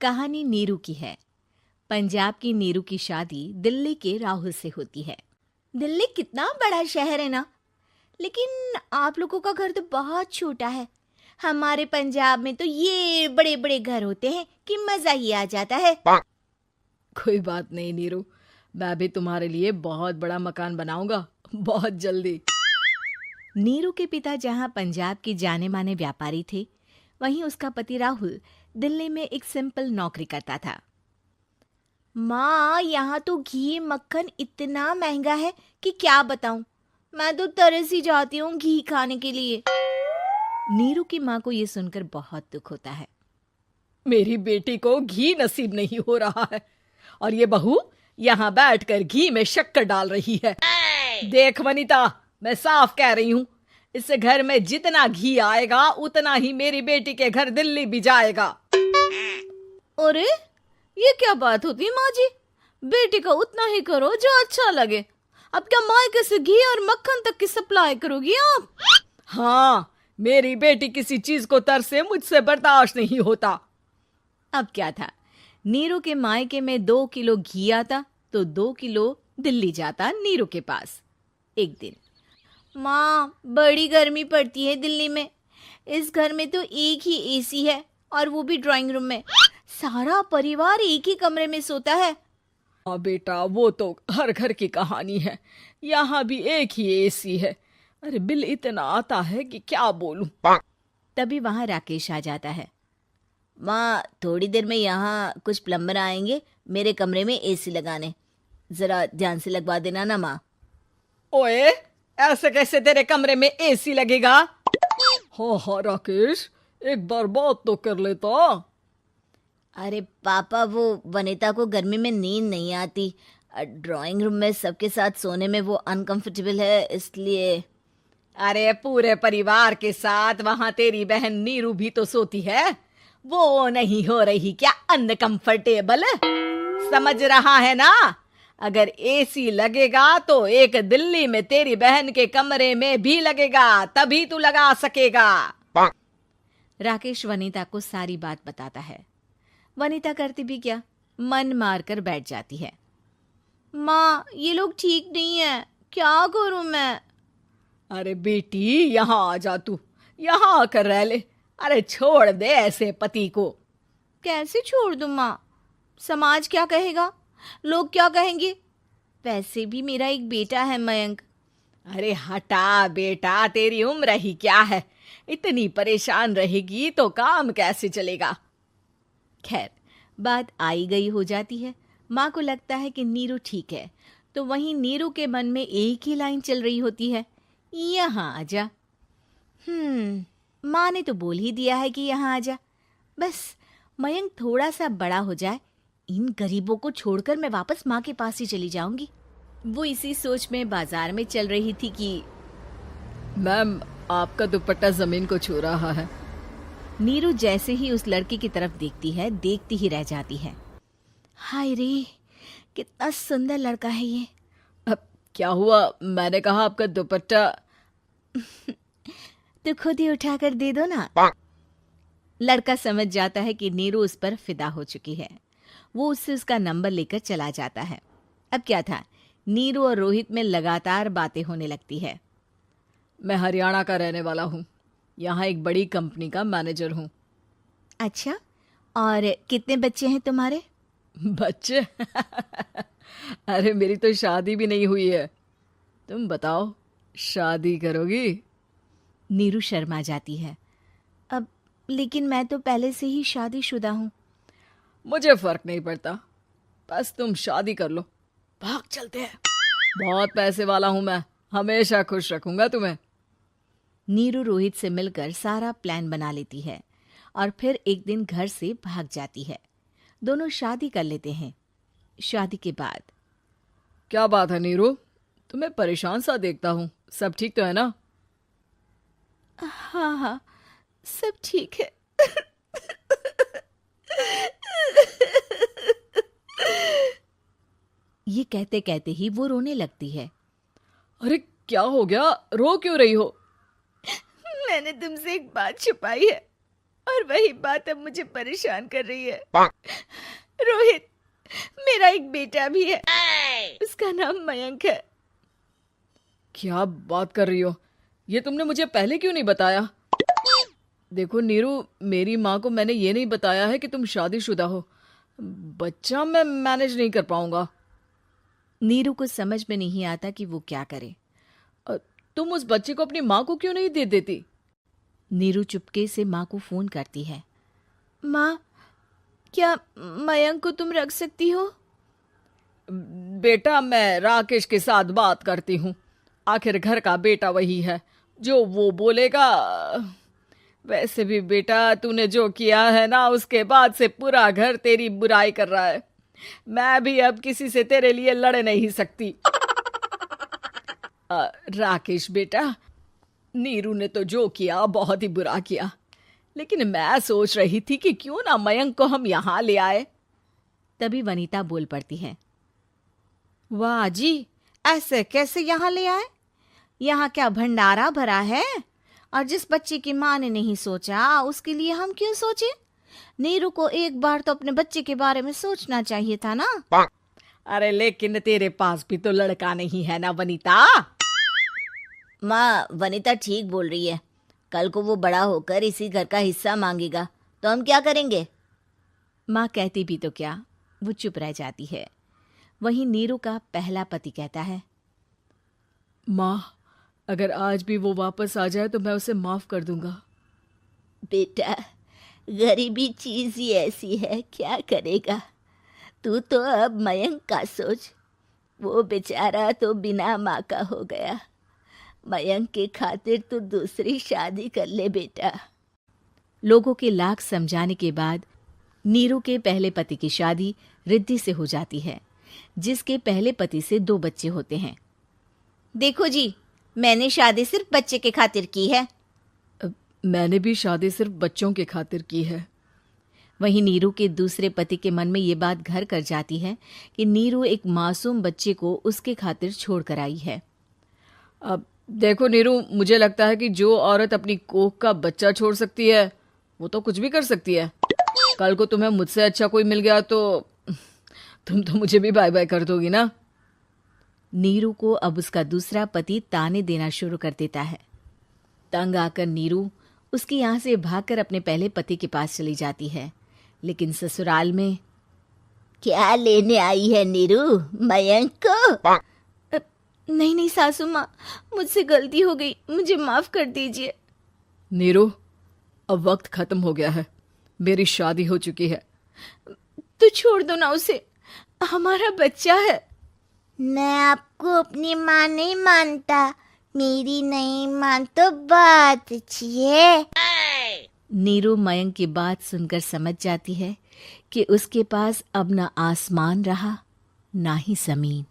कहानी नीरू की है। पंजाब की नीरू की शादी दिल्ली के राहुल से होती है। दिल्ली कितना बड़ा शहर है ना, लेकिन आप लोगों का घर तो बहुत छोटा है। हमारे पंजाब में तो ये बड़े बड़े घर होते हैं कि मजा ही आ जाता है। कोई बात नहीं नीरू, मैं भी तुम्हारे लिए बहुत बड़ा मकान बनाऊंगा बहुत जल्दी। नीरू के पिता जहाँ पंजाब के जाने माने व्यापारी थे, वहीं उसका पति राहुल दिल्ली में एक सिंपल नौकरी करता था। माँ, यहाँ तो घी मक्खन इतना महंगा है कि क्या बताऊं। मैं तो तरस ही जाती हूँ घी खाने के लिए। नीरू की माँ को ये सुनकर बहुत दुख होता है। मेरी बेटी को घी नसीब नहीं हो रहा है और ये बहू यहाँ बैठकर घी में शक्कर डाल रही है। देख वनिता, मैं साफ कह रही हूँ, इस घर में जितना घी आएगा उतना ही मेरी बेटी के घर दिल्ली भी जाएगा। अरे ये क्या बात होती है माँ जी? बेटी का उतना ही करो जो अच्छा लगे। अब क्या मायके से घी और मक्खन तक की सप्लाई करोगी आप? हाँ, मेरी बेटी किसी चीज को तरसे मुझसे बर्दाश्त नहीं होता। अब क्या था, नीरू के मायके में 2 किलो घी आता तो 2 किलो दिल्ली जाता नीरू के पास। एक दिन, माँ बड़ी गर्मी पड़ती है दिल्ली में। इस घर में तो एक ही एसी है और वो भी ड्राइंग रूम में। सारा परिवार एक ही कमरे में सोता है। हाँ बेटा, वो तो हर घर की कहानी है। यहाँ भी एक ही एसी है। अरे बिल इतना आता है कि क्या बोलूं। तभी वहां राकेश आ जाता है। माँ, थोड़ी देर में यहाँ कुछ प्लम्बर आएंगे मेरे कमरे में एसी लगाने। जरा ध्यान से लगवा देना ना माँ। ओए, ऐसे कैसे तेरे कमरे में एसी लगेगा? हाँ राकेश, एक बार बात तो कर लेता। अरे पापा, वो वनिता को गर्मी में नींद नहीं आती। ड्राइंग रूम में सबके साथ सोने में वो अनकंफर्टेबल है, इसलिए। अरे पूरे परिवार के साथ वहां तेरी बहन नीरू भी तो सोती है। वो नहीं हो रही क्या अनकंफर्टेबल? समझ रहा है ना? अगर एसी लगेगा तो एक दिल्ली में तेरी बहन के कमरे में भी लगेगा, तभी तू लगा सकेगा। राकेश वनिता को सारी बात बताता है। वनिता करती भी क्या, मन मारकर बैठ जाती है। माँ, ये लोग ठीक नहीं है, क्या करूं मैं? अरे बेटी, यहाँ आ जा, तू यहाँ आकर रह ले। अरे छोड़ दे ऐसे पति को। कैसे छोड़ दूं माँ? समाज क्या कहेगा, लोग क्या कहेंगे? वैसे भी मेरा एक बेटा है मयंक। अरे हटा बेटा, तेरी उम्र ही क्या है, इतनी परेशान रहेगी तो काम कैसे चलेगा। खैर, बात आई गई हो जाती है। माँ को लगता है कि नीरू ठीक है, तो वहीं नीरू के मन में एक ही लाइन चल रही होती है, यहाँ आजा। माँ ने तो बोल ही दिया है कि यहाँ आजा। बस मयंक थोड़ा सा बड़ा हो जाए, इन गरीबों को छोड़कर मैं वापस माँ के पास ही चली जाऊंगी। वो इसी सोच में बाजार में चल रही थी कि मैम, आपका दुपट्टा जमीन को छू रहा है। नीरू जैसे ही उस लड़की की तरफ देखती है, देखती ही रह जाती है। हाय रे, कितना सुंदर लड़का है ये। अब क्या हुआ? मैंने कहा आपका दुपट्टा। तो खुद ही उठाकर दे दो ना। लड़का समझ जाता है कि नीरू उस पर फिदा हो चुकी है। वो उससे उसका नंबर लेकर चला जाता है। अब क्या था, नीरू और रोहित में लगातार बातें होने लगती है। मैं हरियाणा का रहने वाला हूँ, यहाँ एक बड़ी कंपनी का मैनेजर हूँ। अच्छा, और कितने बच्चे हैं तुम्हारे? बच्चे? अरे मेरी तो शादी भी नहीं हुई है। तुम बताओ, शादी करोगी? नीरू शर्मा जाती है। अब लेकिन मैं तो पहले से ही शादीशुदा हूँ। मुझे फर्क नहीं पड़ता, बस तुम शादी कर लो, भाग चलते हैं। बहुत पैसे वाला हूँ मैं, हमेशा खुश रखूंगा तुम्हें। नीरू रोहित से मिलकर सारा प्लान बना लेती है और फिर एक दिन घर से भाग जाती है। दोनों शादी कर लेते हैं। शादी के बाद, क्या बात है नीरू, तुम्हें परेशान सा देखता हूँ, सब ठीक तो है ना? हाँ हाँ, सब ठीक है। ये कहते कहते ही वो रोने लगती है। अरे क्या हो गया, रो क्यों रही हो? मैंने तुमसे एक बात छुपाई है। और वही बात अब मुझे परेशान कर रही है। रोहित, मेरा एक बेटा भी है, उसका नाम मयंक है। क्या बात कर रही हो? ये तुमने मुझे पहले क्यों नहीं बताया? देखो नीरू, मेरी माँ को मैंने ये नहीं बताया है कि तुम शादीशुदा हो। बच्चा मैं मैनेज नहीं कर पाऊंगा। नीरू को समझ में नहीं आता कि वो क्या करे। तुम उस बच्चे को अपनी माँ को क्यों नहीं दे देती? नीरू चुपके से माँ को फोन करती है। माँ, क्या मयंक को तुम रख सकती हो? बेटा, मैं राकेश के साथ बात करती हूँ। आखिर घर का बेटा वही है, जो वो बोलेगा। वैसे भी बेटा, तूने जो किया है ना, उसके बाद से पूरा घर तेरी बुराई कर रहा है। मैं भी अब किसी से तेरे लिए लड़ नहीं सकती। राकेश बेटा, नीरू ने तो जो किया बहुत ही बुरा किया, लेकिन मैं सोच रही थी कि क्यों ना मयंक को हम यहाँ ले आए। तभी वनीता बोल पड़ती है। वाह जी, ऐसे कैसे यहाँ ले आए? यहाँ क्या भंडारा भरा है? और जिस बच्चे की माँ ने नहीं सोचा, उसके लिए हम क्यों सोचे? नीरू को एक बार तो अपने बच्चे के बारे में सोचना चाहिए था ना। अरे लेकिन तेरे पास भी तो लड़का नहीं है ना वनीता। माँ, वनीता ठीक बोल रही है। कल को वो बड़ा होकर इसी घर का हिस्सा मांगेगा तो हम क्या करेंगे? माँ कहती भी तो क्या, वो चुप रह जाती है। वहीं नीरू का पहला पति कहता है। माँ, अगर आज भी वो वापस आ जाए तो मैं उसे माफ कर दूंगा। बेटा, गरीबी चीज ही ऐसी है, क्या करेगा। तू तो अब मयंक का सोच। वो बेचारा तो बिना माँ का हो गया। मयंक के खातिर तू दूसरी शादी कर ले बेटा। लोगों के लाख समझाने के बाद नीरू के पहले पति की शादी रिद्धि से हो जाती है, जिसके पहले पति से 2 बच्चे होते हैं। देखो जी, मैंने शादी सिर्फ बच्चे के खातिर की है। मैंने भी शादी सिर्फ बच्चों के खातिर की है। वहीं नीरू के दूसरे पति के मन में ये बात घर कर जाती है कि नीरू एक मासूम बच्चे को उसके खातिर छोड़ कर आई है। अब देखो नीरू, मुझे लगता है कि जो औरत अपनी कोख का बच्चा छोड़ सकती है, वो तो कुछ भी कर सकती है। कल को तुम्हें मुझसे अच्छा कोई मिल गया तो तुम तो मुझे भी बाय बाय कर दोगी ना। नीरू को अब उसका दूसरा पति ताने देना शुरू कर देता है। तंग आकर नीरू उसके यहाँ से भागकर अपने पहले पति के पास चली जाती है, लेकिन ससुराल में क्या लेने आई है नीरू, मयंक को? नहीं नहीं सासू माँ, मुझसे गलती हो गई, मुझे माफ कर दीजिए। नीरू, अब वक्त खत्म हो गया है, मेरी शादी हो चुकी है। तो छोड़ दो ना उसे, हमारा बच्चा है। मैं आपको अपनी माँ नहीं मानता, मेरी नहीं मान तो बात अच्छी है। नीरू मयंक की बात सुनकर समझ जाती है कि उसके पास अब न आसमान रहा ना ही जमीन।